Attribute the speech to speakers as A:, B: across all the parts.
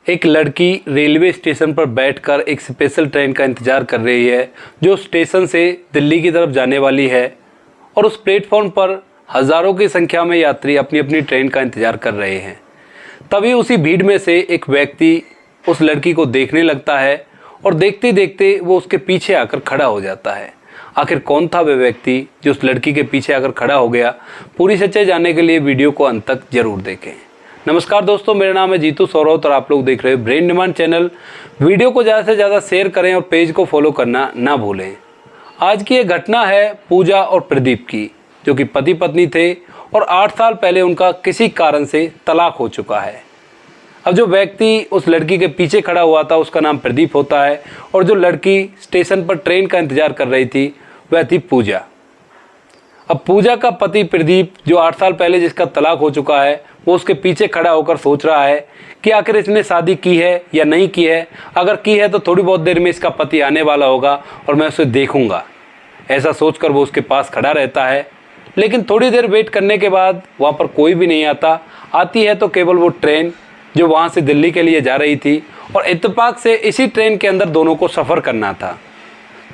A: एक लड़की railway station पर बैठकर एक स्पेशल ट्रेन का इंतज़ार कर रही है जो स्टेशन से दिल्ली की तरफ जाने वाली है। और उस प्लेटफॉर्म पर हज़ारों की संख्या में यात्री अपनी अपनी ट्रेन का इंतज़ार कर रहे हैं। तभी उसी भीड़ में से एक व्यक्ति उस लड़की को देखने लगता है और देखते देखते वो उसके पीछे आकर खड़ा हो जाता है। आखिर कौन था वह व्यक्ति जो उस लड़की के पीछे आकर खड़ा हो गया? पूरी सच्चाई जानने के लिए वीडियो को अंत तक जरूर देखें। नमस्कार दोस्तों, मेरा नाम है जीतू सौरव और आप लोग देख रहे हैं ब्रेन डिमांड चैनल। वीडियो को ज़्यादा से ज़्यादा शेयर करें और पेज को फॉलो करना ना भूलें। आज की ये घटना है पूजा और प्रदीप की, जो कि पति पत्नी थे और 8 साल पहले उनका किसी कारण से तलाक हो चुका है। अब जो व्यक्ति उस लड़की के पीछे खड़ा हुआ था उसका नाम प्रदीप होता है और जो लड़की स्टेशन पर ट्रेन का इंतज़ार कर रही थी वह थी पूजा। अब पूजा का पति प्रदीप, जो 8 साल पहले जिसका तलाक हो चुका है, वो उसके पीछे खड़ा होकर सोच रहा है कि आखिर इसने शादी की है या नहीं की है। अगर की है तो थोड़ी बहुत देर में इसका पति आने वाला होगा और मैं उसे देखूंगा। ऐसा सोचकर वो उसके पास खड़ा रहता है। लेकिन थोड़ी देर वेट करने के बाद वहाँ पर कोई भी नहीं आता। आती है तो केवल वो ट्रेन जो वहाँ से दिल्ली के लिए जा रही थी और इत्तेफाक से इसी ट्रेन के अंदर दोनों को सफ़र करना था।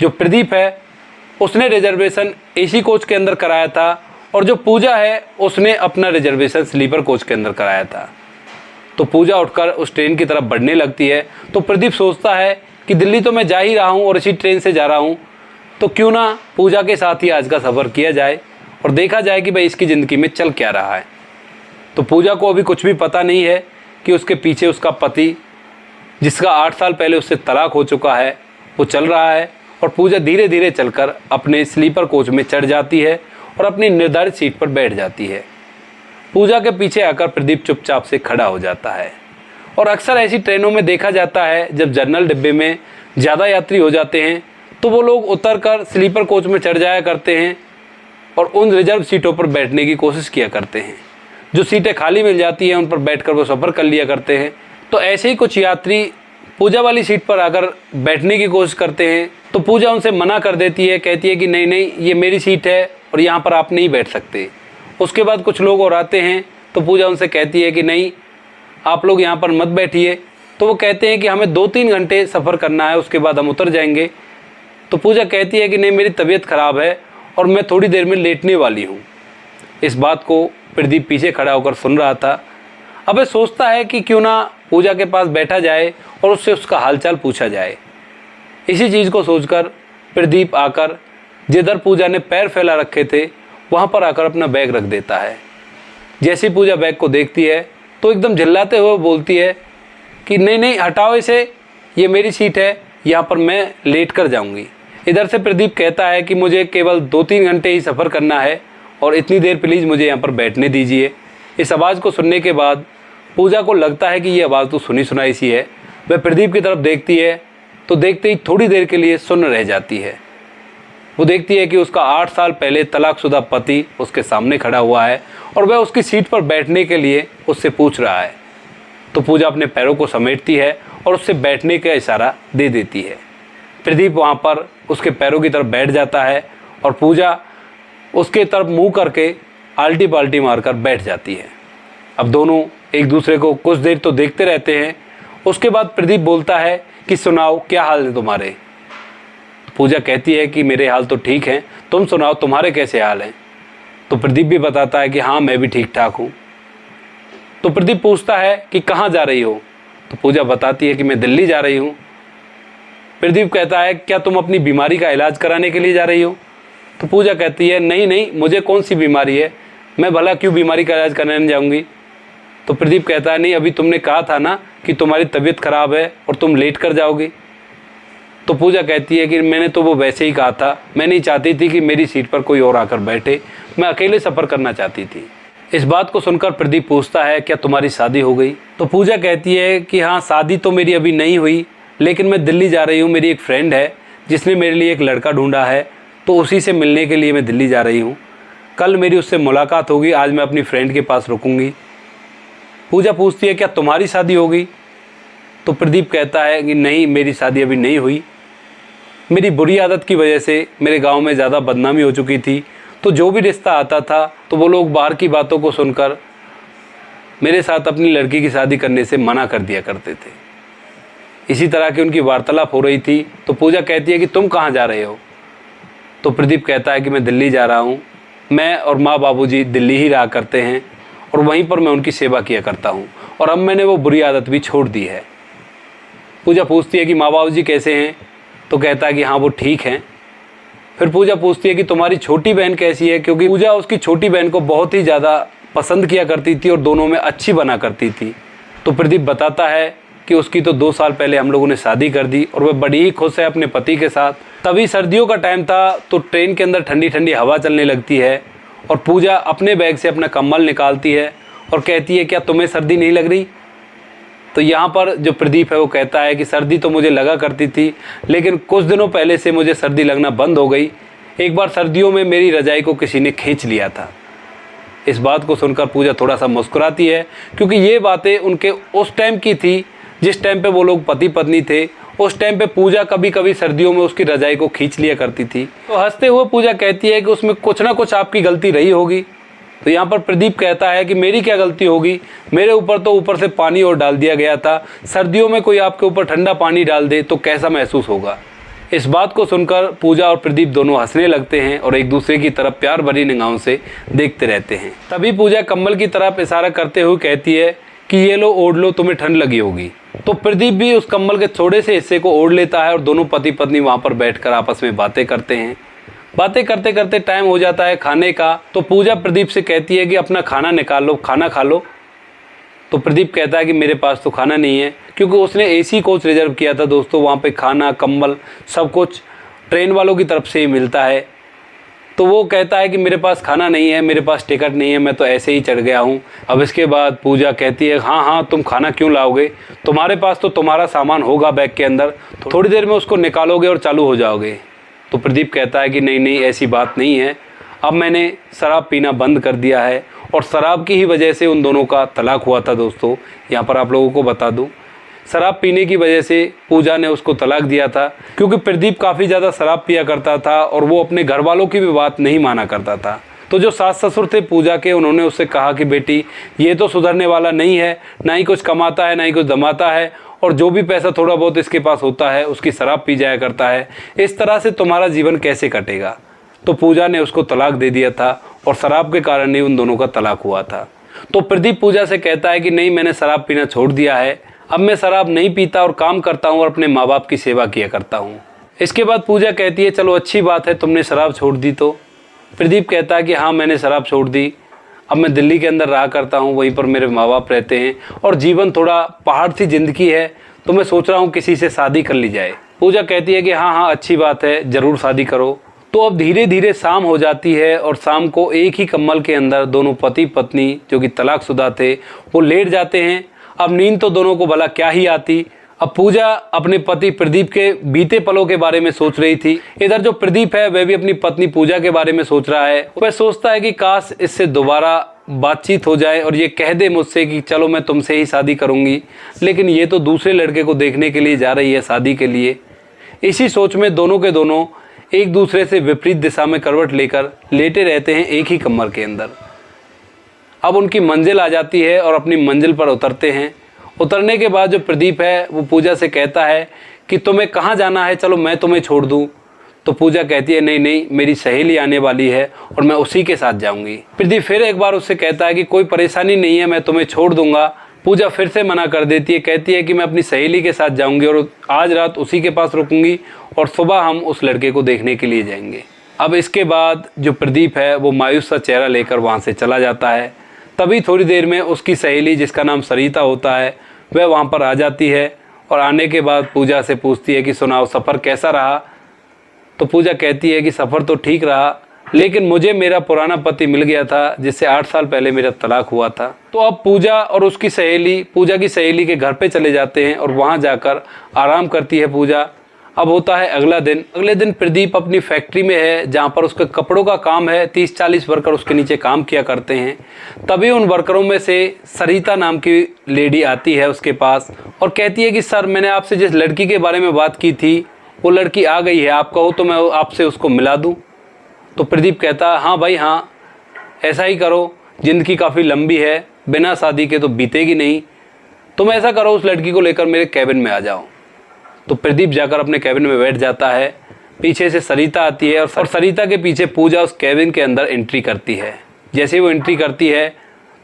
A: जो प्रदीप है उसने रिजर्वेशन एसी कोच के अंदर कराया था और जो पूजा है उसने अपना रिजर्वेशन स्लीपर कोच के अंदर कराया था। तो पूजा उठकर उस ट्रेन की तरफ बढ़ने लगती है तो प्रदीप सोचता है कि दिल्ली तो मैं जा ही रहा हूँ और इसी ट्रेन से जा रहा हूँ, तो क्यों ना पूजा के साथ ही आज का सफ़र किया जाए और देखा जाए कि भाई इसकी ज़िंदगी में चल क्या रहा है। तो पूजा को अभी कुछ भी पता नहीं है कि उसके पीछे उसका पति, जिसका 8 साल पहले उससे तलाक हो चुका है, वो चल रहा है। और पूजा धीरे धीरे चलकर अपने स्लीपर कोच में चढ़ जाती है और अपनी निर्धारित सीट पर बैठ जाती है। पूजा के पीछे आकर प्रदीप चुपचाप से खड़ा हो जाता है। और अक्सर ऐसी ट्रेनों में देखा जाता है जब जनरल डिब्बे में ज़्यादा यात्री हो जाते हैं तो वो लोग उतरकर स्लीपर कोच में चढ़ जाया करते हैं और उन रिजर्व सीटों पर बैठने की कोशिश किया करते हैं। जो सीटें खाली मिल जाती हैं उन पर बैठकर वो सफ़र कर लिया करते हैं। तो ऐसे ही कुछ यात्री पूजा वाली सीट पर आकर बैठने की कोशिश करते हैं तो पूजा उनसे मना कर देती है, कहती है कि नहीं नहीं, ये मेरी सीट है और यहाँ पर आप नहीं बैठ सकते। उसके बाद कुछ लोग और आते हैं तो पूजा उनसे कहती है कि नहीं, आप लोग यहाँ पर मत बैठिए। तो वो कहते हैं कि हमें 2-3 घंटे सफ़र करना है, उसके बाद हम उतर जाएंगे। तो पूजा कहती है कि नहीं, मेरी तबीयत ख़राब है और मैं थोड़ी देर में लेटने वाली हूँ। इस बात को प्रदीप पीछे खड़ा होकर सुन रहा था। अब वह सोचता है कि क्यों ना पूजा के पास बैठा जाए और उससे उसका हालचाल पूछा जाए। इसी चीज़ को सोचकर प्रदीप आकर जिधर पूजा ने पैर फैला रखे थे वहाँ पर आकर अपना बैग रख देता है। जैसे ही पूजा बैग को देखती है तो एकदम झल्लाते हुए बोलती है कि नहीं नहीं, हटाओ इसे, ये मेरी सीट है, यहाँ पर मैं लेट कर जाऊँगी। इधर से प्रदीप कहता है कि मुझे केवल 2-3 घंटे ही सफ़र करना है और इतनी देर प्लीज़ मुझे यहाँ पर बैठने दीजिए। इस आवाज़ को सुनने के बाद पूजा को लगता है कि ये आवाज़ तो सुनी सुनाई सी है। वह प्रदीप की तरफ देखती है तो देखते ही थोड़ी देर के लिए सुन्न रह जाती है। वो देखती है कि उसका 8 साल पहले तलाकशुदा पति उसके सामने खड़ा हुआ है और वह उसकी सीट पर बैठने के लिए उससे पूछ रहा है। तो पूजा अपने पैरों को समेटती है और उससे बैठने का इशारा दे देती है। प्रदीप वहाँ पर उसके पैरों की तरफ बैठ जाता है और पूजा उसके तरफ मुँह करके आल्टी पाल्टी मारकर बैठ जाती है। अब दोनों एक दूसरे को कुछ देर तो देखते रहते हैं। उसके बाद प्रदीप बोलता है कि सुनाओ, क्या हाल है तुम्हारे? पूजा कहती है कि मेरे हाल तो ठीक हैं, तुम सुनाओ, तुम्हारे कैसे हाल हैं? तो प्रदीप भी बताता है कि हाँ, मैं भी ठीक ठाक हूँ। तो प्रदीप पूछता है कि कहाँ जा रही हो? तो पूजा बताती है कि मैं दिल्ली जा रही हूँ। प्रदीप कहता है क्या तुम अपनी बीमारी का इलाज कराने के लिए जा रही हो? तो पूजा कहती है नहीं नहीं, मुझे कौन सी बीमारी है, मैं भला क्यों बीमारी का इलाज कराने जाऊँगी। तो प्रदीप कहता है नहीं, अभी तुमने कहा था ना कि तुम्हारी तबीयत ख़राब है और तुम लेट कर जाओगी। तो पूजा कहती है कि मैंने तो वो वैसे ही कहा था, मैं नहीं चाहती थी कि मेरी सीट पर कोई और आकर बैठे, मैं अकेले सफ़र करना चाहती थी। इस बात को सुनकर प्रदीप पूछता है क्या तुम्हारी शादी हो गई? तो पूजा कहती है कि हाँ, शादी तो मेरी अभी नहीं हुई, लेकिन मैं दिल्ली जा रही हूँ। मेरी एक फ्रेंड है जिसने मेरे लिए एक लड़का ढूंढा है, तो उसी से मिलने के लिए मैं दिल्ली जा रही हूँ। कल मेरी उससे मुलाकात होगी, आज मैं अपनी फ्रेंड के पास रुकूंगी। पूजा पूछती है क्या तुम्हारी शादी हो गई? तो प्रदीप कहता है कि नहीं, मेरी शादी अभी नहीं हुई। मेरी बुरी आदत की वजह से मेरे गांव में ज़्यादा बदनामी हो चुकी थी, तो जो भी रिश्ता आता था तो वो लोग बाहर की बातों को सुनकर मेरे साथ अपनी लड़की की शादी करने से मना कर दिया करते थे। इसी तरह की उनकी वार्तालाप हो रही थी। तो पूजा कहती है कि तुम कहाँ जा रहे हो? तो प्रदीप कहता है कि मैं दिल्ली जा रहा हूँ। मैं और माँ बाबूजी दिल्ली ही रहा करते हैं और वहीं पर मैं उनकी सेवा किया करता हूँ और अब मैंने वो बुरी आदत भी छोड़ दी है। पूजा पूछती है कि माँ बाबूजी कैसे हैं? तो कहता है कि हाँ वो ठीक हैं। फिर पूजा पूछती है कि तुम्हारी छोटी बहन कैसी है, क्योंकि पूजा उसकी छोटी बहन को बहुत ही ज़्यादा पसंद किया करती थी और दोनों में अच्छी बना करती थी। तो प्रदीप बताता है कि उसकी तो 2 साल पहले हम लोगों ने शादी कर दी और वह बड़ी ही खुश है अपने पति के साथ। तभी सर्दियों का टाइम था तो ट्रेन के अंदर ठंडी ठंडी हवा चलने लगती है और पूजा अपने बैग से अपना कंबल निकालती है और कहती है क्या तुम्हें सर्दी नहीं लग रही? तो यहाँ पर जो प्रदीप है वो कहता है कि सर्दी तो मुझे लगा करती थी, लेकिन कुछ दिनों पहले से मुझे सर्दी लगना बंद हो गई। एक बार सर्दियों में मेरी रजाई को किसी ने खींच लिया था। इस बात को सुनकर पूजा थोड़ा सा मुस्कुराती है, क्योंकि ये बातें उनके उस टाइम की थी जिस टाइम पे वो लोग पति पत्नी थे। उस टाइम पे पूजा कभी कभी सर्दियों में उसकी रजाई को खींच लिया करती थी। तो हंसते हुए पूजा कहती है कि उसमें कुछ ना कुछ आपकी गलती रही होगी। तो यहाँ पर प्रदीप कहता है कि मेरी क्या गलती होगी, मेरे ऊपर तो ऊपर से पानी और डाल दिया गया था। सर्दियों में कोई आपके ऊपर ठंडा पानी डाल दे तो कैसा महसूस होगा? इस बात को सुनकर पूजा और प्रदीप दोनों हंसने लगते हैं और एक दूसरे की तरफ प्यार भरी निगाहों से देखते रहते हैं। तभी पूजा कंबल की तरफ इशारा करते हुए कहती है कि ये लो ओढ़ लो, तुम्हें ठंड लगी होगी। तो प्रदीप भी उस कंबल के थोड़े से हिस्से को ओढ़ लेता है और दोनों पति पत्नी वहाँ पर बैठकर आपस में बातें करते हैं। बातें करते करते टाइम हो जाता है खाने का। तो पूजा प्रदीप से कहती है कि अपना खाना निकाल लो, खाना खा लो। तो प्रदीप कहता है कि मेरे पास तो खाना नहीं है, क्योंकि उसने एसी कोच रिजर्व किया था दोस्तों। वहाँ पे खाना, कंबल, सब कुछ ट्रेन वालों की तरफ से ही मिलता है। तो वो कहता है कि मेरे पास खाना नहीं है, मेरे पास टिकट नहीं है, मैं तो ऐसे ही चढ़ गया हूँ। अब इसके बाद पूजा कहती है हाँ हाँ तुम खाना क्यों लाओगे, तुम्हारे पास तो तुम्हारा सामान होगा बैग के अंदर, थोड़ी देर में उसको निकालोगे और चालू हो जाओगे। तो प्रदीप कहता है कि नहीं नहीं ऐसी बात नहीं है, अब मैंने शराब पीना बंद कर दिया है और शराब की ही वजह से उन दोनों का तलाक हुआ था दोस्तों। यहाँ पर आप लोगों को बता दूँ, शराब पीने की वजह से पूजा ने उसको तलाक दिया था, क्योंकि प्रदीप काफ़ी ज़्यादा शराब पिया करता था और वो अपने घर वालों की भी बात नहीं माना करता था। तो जो सास ससुर थे पूजा के, उन्होंने उससे कहा कि बेटी ये तो सुधरने वाला नहीं है, ना ही कुछ कमाता है ना ही कुछ जमाता है, और जो भी पैसा थोड़ा बहुत इसके पास होता है उसकी शराब पी जाया करता है, इस तरह से तुम्हारा जीवन कैसे कटेगा। तो पूजा ने उसको तलाक दे दिया था और शराब के कारण ही उन दोनों का तलाक हुआ था। तो प्रदीप पूजा से कहता है कि नहीं मैंने शराब पीना छोड़ दिया है, अब मैं शराब नहीं पीता और काम करता हूँ और अपने माँ बाप की सेवा किया करता हूँ। इसके बाद पूजा कहती है चलो अच्छी बात है तुमने शराब छोड़ दी। तो प्रदीप कहता है कि हाँ मैंने शराब छोड़ दी, अब मैं दिल्ली के अंदर रहा करता हूँ, वहीं पर मेरे माँ बाप रहते हैं और जीवन थोड़ा पहाड़ सी ज़िंदगी है, तो मैं सोच रहा हूँ किसी से शादी कर ली जाए। पूजा कहती है कि हाँ हाँ अच्छी बात है, ज़रूर शादी करो। तो अब धीरे धीरे शाम हो जाती है और शाम को एक ही कंबल के अंदर दोनों पति पत्नी जो कि तलाकशुदा थे वो लेट जाते हैं। अब नींद तो दोनों को भला क्या ही आती। अब पूजा अपने पति प्रदीप के बीते पलों के बारे में सोच रही थी। इधर जो प्रदीप है वह भी अपनी पत्नी पूजा के बारे में सोच रहा है। वह सोचता है कि काश इससे दोबारा बातचीत हो जाए और ये कह दे मुझसे कि चलो मैं तुमसे ही शादी करूंगी, लेकिन ये तो दूसरे लड़के को देखने के लिए जा रही है शादी के लिए। इसी सोच में दोनों के दोनों एक दूसरे से विपरीत दिशा में करवट लेकर लेटे रहते हैं एक ही कमर के अंदर। अब उनकी मंजिल आ जाती है और अपनी मंजिल पर उतरते हैं। उतरने के बाद जो प्रदीप है वो पूजा से कहता है कि तुम्हें कहाँ जाना है, चलो मैं तुम्हें छोड़ दूँ। तो पूजा कहती है नहीं नहीं मेरी सहेली आने वाली है और मैं उसी के साथ जाऊंगी। प्रदीप फिर एक बार उससे कहता है कि कोई परेशानी नहीं है, मैं तुम्हें छोड़ दूंगा। पूजा फिर से मना कर देती है, कहती है कि मैं अपनी सहेली के साथ जाऊंगी और आज रात उसी के पास रुकूंगी और सुबह हम उस लड़के को देखने के लिए जाएंगे। अब इसके बाद जो प्रदीप है वो मायूस सा चेहरा लेकर वहाँ से चला जाता है। तभी थोड़ी देर में उसकी सहेली जिसका नाम सरिता होता है वह वहाँ पर आ जाती है और आने के बाद पूजा से पूछती है कि सुनाओ सफ़र कैसा रहा। तो पूजा कहती है कि सफ़र तो ठीक रहा, लेकिन मुझे मेरा पुराना पति मिल गया था जिससे 8 साल पहले मेरा तलाक हुआ था। तो अब पूजा और उसकी सहेली पूजा की सहेली के घर पे चले जाते हैं और वहाँ जाकर आराम करती है पूजा। अब होता है अगला दिन। अगले दिन प्रदीप अपनी फैक्ट्री में है जहाँ पर उसके कपड़ों का काम है। 30-40 वर्कर उसके नीचे काम किया करते हैं। तभी उन वर्करों में से सरिता नाम की लेडी आती है उसके पास और कहती है कि सर मैंने आपसे जिस लड़की के बारे में बात की थी वो लड़की आ गई है, आप कहो तो मैं आपसे उसको मिला दूँ। तो प्रदीप कहता है हाँ भाई हाँ ऐसा ही करो, ज़िंदगी काफ़ी लंबी है, बिना शादी के तो बीतेगी नहीं। तुम ऐसा करो, उस लड़की को लेकर मेरे कैबिन में आ जाओ। तो प्रदीप जाकर अपने कैबिन में बैठ जाता है। पीछे से सरिता आती है और सरिता के पीछे पूजा उस कैबिन के अंदर एंट्री करती है। जैसे वो एंट्री करती है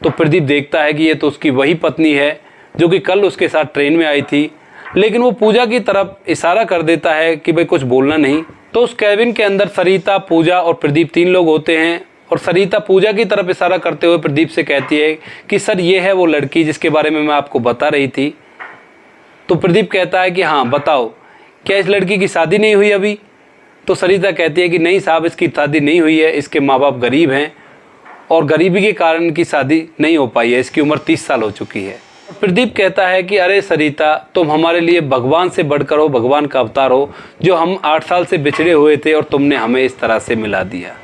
A: तो प्रदीप देखता है कि ये तो उसकी वही पत्नी है जो कि कल उसके साथ ट्रेन में आई थी, लेकिन वो पूजा की तरफ इशारा कर देता है कि भाई कुछ बोलना नहीं। तो उस कैबिन के अंदर सरिता, पूजा और प्रदीप 3 लोग होते हैं और सरिता पूजा की तरफ इशारा करते हुए प्रदीप से कहती है कि सर ये है वो लड़की जिसके बारे में मैं आपको बता रही थी। तो प्रदीप कहता है कि हाँ बताओ, क्या इस लड़की की शादी नहीं हुई अभी? तो सरिता कहती है कि नहीं साहब, इसकी शादी नहीं हुई है, इसके माँ बाप गरीब हैं और गरीबी के कारण इनकी शादी नहीं हो पाई है, इसकी उम्र 30 साल हो चुकी है। प्रदीप कहता है कि अरे सरिता, तुम हमारे लिए भगवान से बढ़कर हो, भगवान का अवतार हो, जो हम 8 साल से बिछड़े हुए थे और तुमने हमें इस तरह से मिला दिया।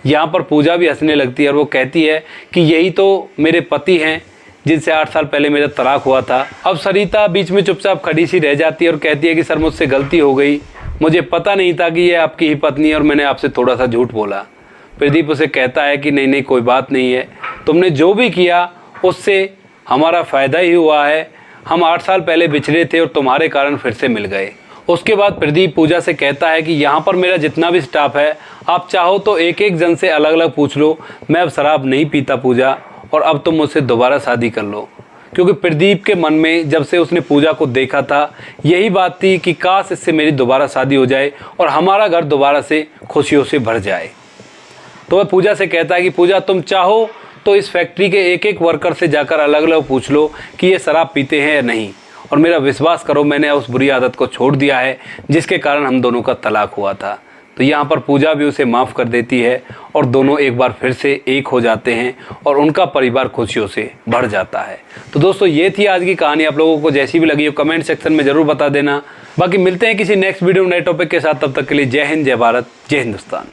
A: यहाँ पर पूजा भी हंसने लगती है और वो कहती है कि यही तो मेरे पति हैं जिनसे 8 साल पहले मेरा तलाक हुआ था। अब सरिता बीच में चुपचाप खड़ी सी रह जाती है और कहती है कि सर मुझसे गलती हो गई, मुझे पता नहीं था कि ये आपकी ही पत्नी है और मैंने आपसे थोड़ा सा झूठ बोला। प्रदीप उसे कहता है कि नहीं कोई बात नहीं है, तुमने जो भी किया उससे हमारा फ़ायदा ही हुआ है। हम 8 साल पहले बिछड़े थे और तुम्हारे कारण फिर से मिल गए। उसके बाद प्रदीप पूजा से कहता है कि यहाँ पर मेरा जितना भी स्टाफ है, आप चाहो तो एक एक जन से अलग अलग पूछ लो, मैं अब शराब नहीं पीता पूजा, और अब तुम मुझसे दोबारा शादी कर लो। क्योंकि प्रदीप के मन में जब से उसने पूजा को देखा था यही बात थी कि काश इससे मेरी दोबारा शादी हो जाए और हमारा घर दोबारा से खुशियों से भर जाए। तो वह पूजा से कहता है कि पूजा तुम चाहो तो इस फैक्ट्री के एक एक वर्कर से जाकर अलग अलग पूछ लो कि ये शराब पीते हैं या नहीं, और मेरा विश्वास करो मैंने उस बुरी आदत को छोड़ दिया है जिसके कारण हम दोनों का तलाक हुआ था। तो यहाँ पर पूजा भी उसे माफ़ कर देती है और दोनों एक बार फिर से एक हो जाते हैं और उनका परिवार खुशियों से भर जाता है। तो दोस्तों ये थी आज की कहानी। आप लोगों को जैसी भी लगी हो कमेंट सेक्शन में ज़रूर बता देना। बाकी मिलते हैं किसी नेक्स्ट वीडियो नए टॉपिक के साथ, तब तक के लिए जय हिंद, जय भारत, जय हिंदुस्तान।